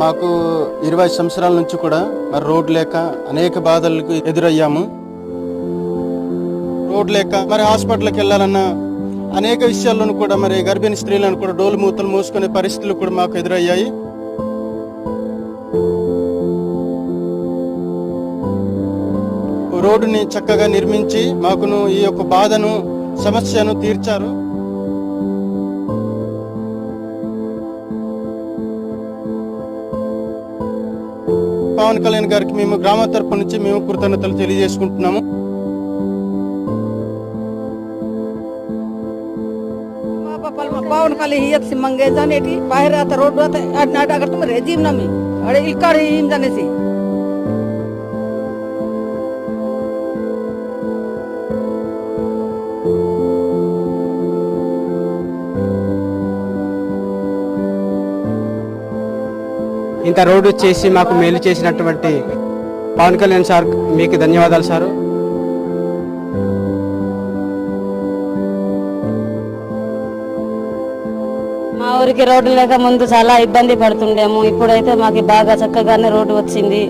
మాకు 20 సంవత్సరాల నుంచి కూడా మరి రోడ్ లేక అనేక బాధలకు ఎదురయ్యాము. రోడ్ లేక మరి హాస్పిటల్కి వెళ్ళాలన్నా అనేక విషయాల్లోనూ కూడా మరి గర్భిణీ స్త్రీలను కూడా డోలు మూతలు మోసుకునే పరిస్థితులు కూడా మాకు ఎదురయ్యాయి. రోడ్డుని చక్కగా నిర్మించి మాకును ఈ యొక్క బాధను సమస్యను తీర్చారు. పవన్ కళ్యాణ్ గారికి మేము గ్రామ తరపు నుంచి మేము కృతజ్ఞతలు తెలియజేసుకుంటున్నాము. पावन खाली हियत से मंगे जाने की बाहर आता रोड आता नाट अगर तुम रेजिम ना में अरे इलकार हिम जाने से ఇంత రోడ్డు చేసి మాకు మేలు చేసినటువంటి పవన్ కళ్యాణ్ సార్ మీకు ధన్యవాదాలు సార్. మా ఊరికి రోడ్డు లేక ముందు చాలా ఇబ్బంది పడుతుండేము. ఇప్పుడైతే మాకు బాగా చక్కగానే రోడ్డు వచ్చింది.